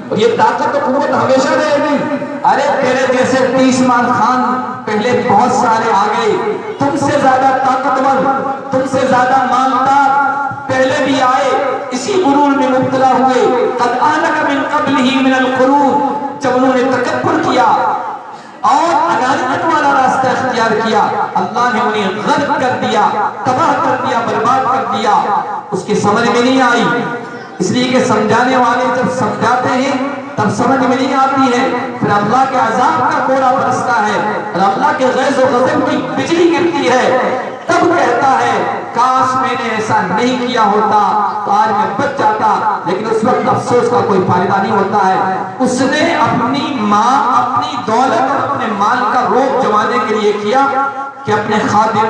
اور یہ طاقت و قوت ہمیشہ رہے گی. ارے تیرے جیسے 30 مان خان پہلے بہت سارے آ گئے، تم سے زیادہ طاقتور، تم سے زیادہ مالدار پہلے بھی آئے، اسی غرور میں مبتلا ہوئے. قد اہلک من قبلہ من القرون، جب انہوں نے تکبر کیا اور انانیت والا راستہ اختیار کیا، اللہ نے انہیں غرق کر دیا، تباہ کر دیا، برباد کر دیا. اس کی سمجھ میں نہیں آئی، اس لیے کہ سمجھانے والے جب سمجھاتے ہیں تب سمجھ میں نہیں آتی ہے، پھر اللہ کے عذاب کا کوڑا برستا ہے اور اللہ کے غیظ و غضب کی بجلی گرتی ہے. تب کہتا ہے کاش میں نے ایسا نہیں کیا ہوتا تو آج میں بچ جاتا. لیکن اس وقت افسوس کا کوئی فائدہ نہیں ہوتا ہے. اس نے اپنی ماں، اپنی دولت اور اپنے مال کا روپ جمانے کے لیے کیا کہ اپنے خادم،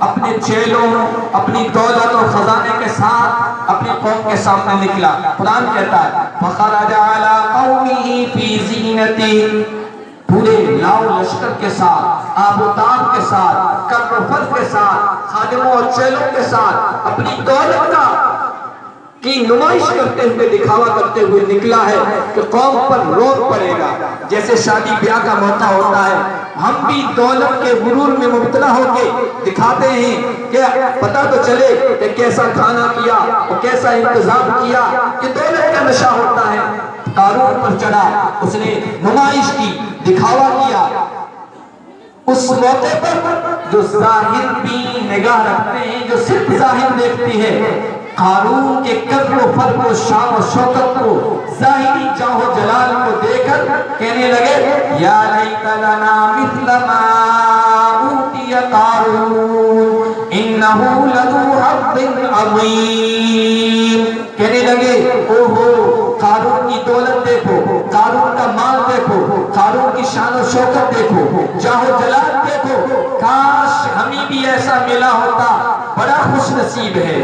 اپنے چیلوں، اپنی دولت اور خزانے کے ساتھ اپنی قوم کے سامنے نکلا. قرآن کہتا ہے فَخَرَجَ عَلَىٰ قَوْمِهِ فِي زِينَتِهِ، پورے لاؤ لشکر کے ساتھ، آب و تاب کے ساتھ، کر و فر کے ساتھ، خادموں اور چیلوں کے ساتھ اپنی دولت کی نمائش کرتے ہوئے، دکھاوا کرتے ہوئے نکلا ہے کہ قوم پر روک پڑے گا. جیسے شادی بیاہ کا موقع ہوتا ہے، ہم بھی دولت کے غرور میں مبتلا ہو کے دکھاتے ہیں کہ پتہ تو چلے کہ کیسا کھانا کیا اور کیسا انتظام کیا. یہ دولت کا نشہ ہوتا ہے. قارون پر چڑھا، اس نے نمائش کی، دکھاوا کیا. اس موقع پر جو ظاہر بھی نگاہ رکھتے ہیں، جو صرف ظاہر دیکھتی ہے، قارون کے قدر و فر و شان و شوکت کو، ظاہری جاہ و جلال کو دیکھ کر کہنے لگے یا لیت لنا مثل ما اوتی قارون انہ لذو حظ عظیم. کہنے لگے اوہو قارون کی دولت دیکھو، قارون کا مال دیکھو، قارون کی شان و شوکت دیکھو، جاہ و جلال دیکھو. کاش ہمیں بھی ایسا ملا ہوتا. بڑا خوش نصیب ہے،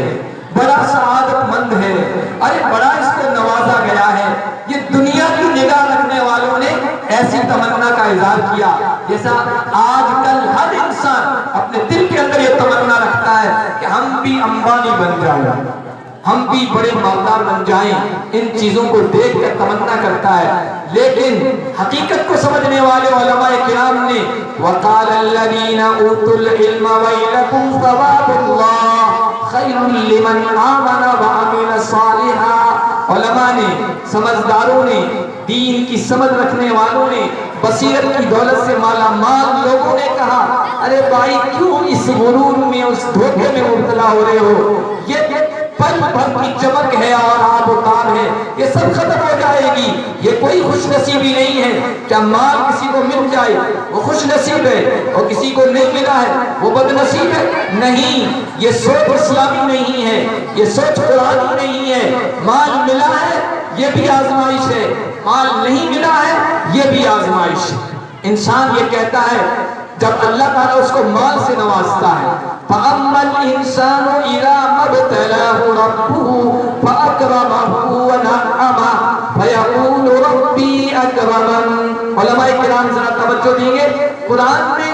بڑا سعادت مند ہے، ارے بڑا اس کو نوازا گیا ہے. یہ دنیا کی نگاہ رکھنے والوں نے ایسی تمنا کا اظہار کیا جیسا آج کل ہر انسان اپنے دل کے اندر یہ تمنا رکھتا ہے کہ ہم بھی امبانی بن جائیں، ہم بھی بڑے مالدار بن جائیں. ان چیزوں کو دیکھ کر تمنا کرتا ہے. لیکن حقیقت کو سمجھنے والے علماء کرام نے وَقَالَ الَّذِينَ أُوتُوا الْعِلْمَ وَيْلَكُمْ ثَوَابُ اللَّهِ خَيْرٌ لِمَنْ آمَنَ وَعَمِلَ صَالِحًا. علماء نے، سمجھداروں نے، دین کی سمجھ رکھنے والوں نے، بصیرت کی دولت سے مالا مال لوگوں نے کہا ارے بھائی کیوں اس غرور میں، اس دھوکے میں مبتلا ہو رہے ہو؟ یہ پل بھر کی چمک ہے اور آب و تاب ہے، یہ سب ختم ہو جائے گی. یہ کوئی خوش نصیبی نہیں ہے. کیا مال کسی کو مل جائے وہ خوش نصیب ہے اور کسی کو نہیں ملا ہے وہ بد نصیب ہے؟ نہیں، یہ سوچ اسلامی نہیں ہے، یہ سوچ قرآنی نہیں ہے. مال ملا ہے یہ بھی آزمائش ہے، مال نہیں ملا ہے یہ بھی آزمائش ہے. انسان یہ کہتا ہے جب اللہ تعالیٰ اس کو مال سے نوازتا ہے فَأَمَّا الْإِنسَانُ إِذَا مَبْتَلَاهُ رَبُّهُ فَأَكْرَمَهُ وَنَعَّمَهُ فَيَقُولُ رَبِّي أَكْرَمَنِ. علماء کرام ذرا توجہ دیں گے، قرآن میں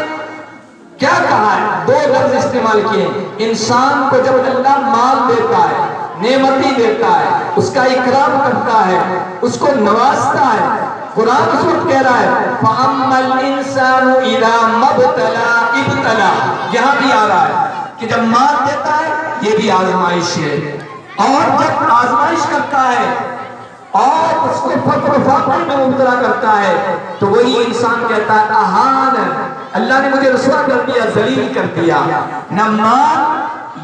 کیا کہا ہے؟ دو لفظ استعمال کیے. انسان کو جب اللہ مال دیتا ہے، نعمتی دیتا ہے، اس کا اکرام کرتا ہے، اس کو نوازتا ہے، قرآن اس وقت کہہ رہا ہے فَأَمَّا الْإِنسَانُ إِذَا مَبْتَلَا ابتلا. یہاں بھی آ رہا ہے کہ جب مال دیتا ہے یہ بھی آزمائش ہے، اور جب آزمائش کرتا ہے اور اس کو فقر و فاقہ میں مبتلا کرتا ہے تو وہی انسان کہتا ہے اہان، اللہ نے مجھے رسوا کر دیا، ذلیل کر دیا. نہ مال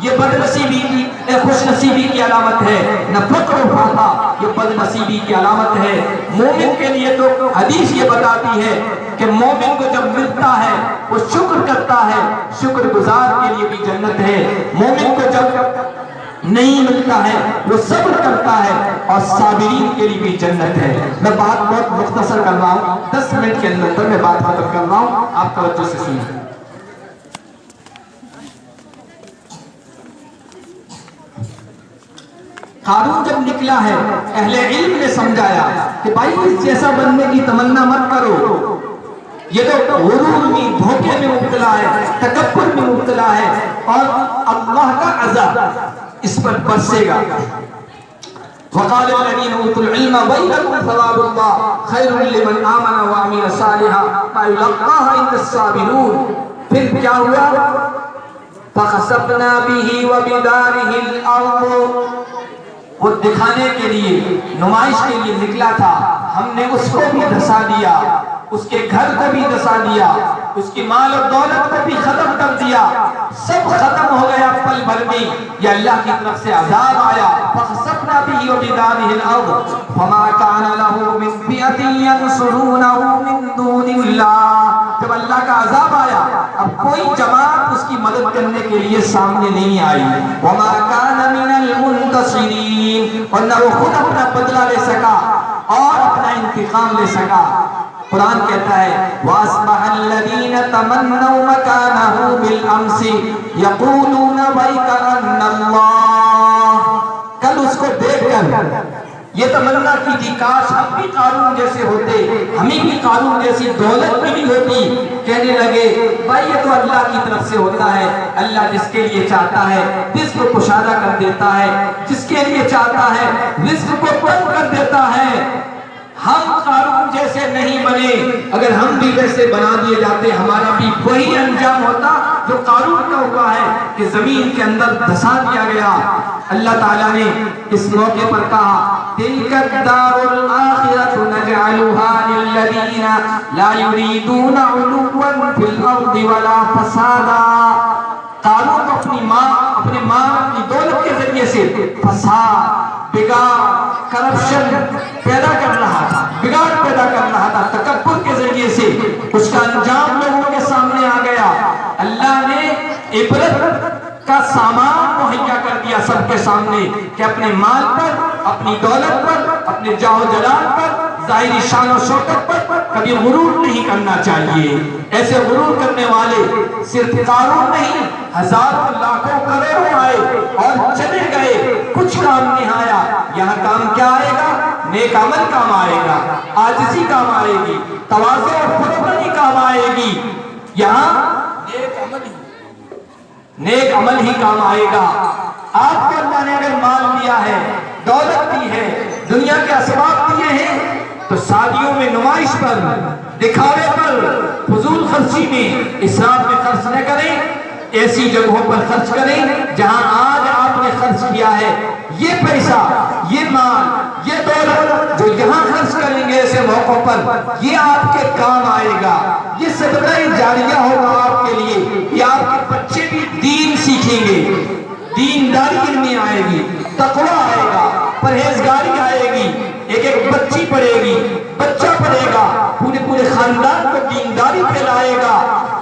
یہ بدنصیبی کی خوش نصیبی کی علامت ہے، نہ فقر و فاقہ یہ بدنصیبی کی علامت ہے۔ مومن کے لیے تو حدیث یہ بتاتی ہے کہ مومن کو جب ملتا ہے وہ شکر کرتا ہے، شکر گزار کے لیے بھی جنت ہے۔ مومن کو جب نہیں ملتا ہے وہ صبر کرتا ہے اور صابرین کے لیے بھی جنت ہے۔ میں بات بہت مختصر کر رہا ہوں، 10 منٹ کے اندر میں بات ختم کر رہا ہوں، آپ توجہ سے سنیں۔ قارون جب نکلا ہے اہل علم نے سمجھایا کہ بھائی اس جیسا بننے کی تمنا مت کرو، یہ تو غرور میں دھوکے میں مبتلا ہے، تکبر میں مبتلا ہے اور اللہ کا عذاب اس پر برسے گا۔ وقال الذين اوتوا العلم ويلكم ثواب الله خير لمن آمن وعمل صالحا ما يلقاها الا الصابرون۔ پھر کیا ہوا؟ فخسفنا به وبداره الارض، وہ دکھانے کے لیے نمائش کے لیے نکلا تھا، ہم نے اس کو بھی دھسا دیا، اس کے گھر کو بھی دھسا دیا، اس کی مال اور دولت کو بھی ختم کر دیا، سب ختم ہو گیا پل بھر میں۔ یہ اللہ کی طرف سے عذاب آیا۔ فخسفنا به وبداره الارض فما كان له من فئة ينصرونه من دون الله۔ جب اللہ کا عذاب آیا اب کوئی جماعت اس کی مدد کرنے کے لیے سامنے نہیں آئی۔ وما كان من المنتصرین، اور نہ وہ خود اپنا بدلہ لے سکا اور اپنا انتقام لے سکا۔ قرآن کہتا ہے وَأَصْبَحَ الَّذِينَ تَمَنَّوْا مَكَانَهُ بِالْأَمْسِ يَقُولُونَ وَيْكَأَنَّ اللَّهَ، کل اس کو دیکھ کر یہ تمنا کی تھی کاش ہم بھی قارون جیسے ہوتے، ہمیں بھی قارون جیسی دولت ملی ہوتی۔ کہنے لگے بھائی یہ تو اللہ کی طرف سے ہوتا ہے، اللہ جس کے لیے چاہتا ہے رزق کو کشادہ کر دیتا ہے، جس کے لیے چاہتا ہے رزق کو بند کر دیتا ہے۔ ہم قارون جیسے نہیں بنے، اگر ہم بھی ویسے بنا دیے جاتے ہمارا بھی وہی انجام ہوتا جو قارون کا ہوا ہے کہ زمین کے اندر دھسا دیا گیا۔ اللہ تعالیٰ نے اس موقع پر کہا تِلْكَ الدَّارُ الْآخِرَةُ نَجْعَلُهَا لِلَّذِينَ لَا يُرِيدُونَ عُلُوًّا فِي الْأَرْضِ وَلَا فَسَادًا۔ قارون اپنی مال اپنی دولت کے ذریعے سے فساد، بگاڑ، کرپشن پیدا کر رہا تھا، بگاڑ پیدا کر رہا تھا، تکبر کے ذریعے سے اس کا انجام لوگوں کے سامنے آ گیا۔ اللہ نے عبرت کا سامان مہیا کر دیا سب کے سامنے کہ اپنے مال پر، اپنی دولت پر، اپنے جاہ و جلال پر، ظاہری شان و شوکت پر کبھی غرور نہیں کرنا چاہیے۔ ایسے غرور کرنے والے صرف قارون نہیں، ہزاروں لاکھوں کروڑوں آئے اور چلے گئے، کچھ کام نہیں آیا۔ یہاں کام کیا آئے گا؟ نیک عمل کام آئے گا، عاجزی کام آئے گی، تواضع اور خودبنی کام آئے گی۔ یہاں نیک عمل ہی کام آئے گا۔ آپ کو اللہ نے اگر مال دیا ہے، دولت دی ہے، دنیا کے اسباب دیے ہیں تو شادیوں میں نمائش پر، دکھاوے پر، فضول خرچی میں، اسراف میں خرچ نہ کریں، ایسی جگہوں پر خرچ کریں جہاں آج آپ نے خرچ کیا ہے۔ یہ پیسہ، یہ مال، یہ دولت جو یہاں خرچ کریں گے ایسے موقعوں پر یہ آپ کے کام آئے گا، یہ صدقہ جاریہ ہوگا آپ کے لیے۔ یہ آپ کے بچے بھی دین سیکھیں گے، دینداری ان میں آئے گی، تقوی آئے گا، پرہیزگاری آئے گی، ایک بچی پڑھے گی، بچہ پڑھے گا، پورے خاندان کو دینداری پھیلائے گا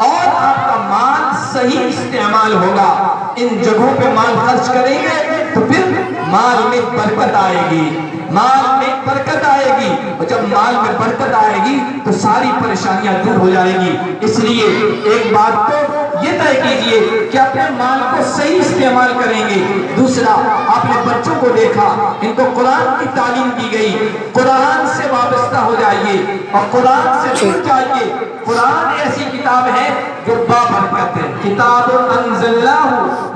اور آپ کا مال صحیح استعمال ہوگا۔ ان جگہوں پہ مال خرچ کریں گے تو پھر مال میں برکت آئے گی، مال میں برکت آئے گی، اور جب مال میں برکت آئے گی تو ساری پریشانیاں دور ہو جائیں گی۔ اس لیے ایک بات تو یہ طے کیجئے کہ اپنے مال کو صحیح استعمال کریں گے۔ دوسرا، آپ نے بچوں کو دیکھا، ان کو قرآن کی تعلیم دی گئی، قرآن سے وابستہ ہو جائیے اور قرآن سے جڑ جائیے۔ قرآن ایسی کتاب ہے جو بابرکت ہے، کتاب انزلناہ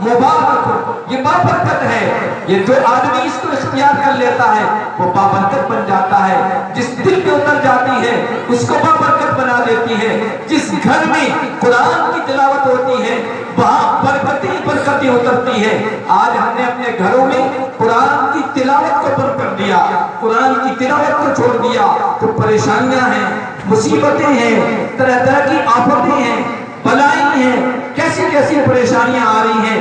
مبارک، یہ بابرکت ہے۔ یہ جو آدمی اس کو اختیار کر لیتا ہے وہ بابرکت بن جاتا ہے، جس دل پہ اتر جاتی ہے اس کو بابرکت بنا دیتی ہے۔ جس گھر میں قرآن کی تلاوت ہوتی ہے وہاں برکتیں اترتی ہے۔ آج ہم نے اپنے گھروں میں قرآن کی تلاوت کو بند کر دیا، قرآن کی تلاوت کو چھوڑ دیا تو پریشانیاں ہیں، مصیبتیں ہیں، طرح طرح کی آفتیں ہیں، بلائیں ہیں، کیسی کیسی پریشانیاں آ رہی ہیں۔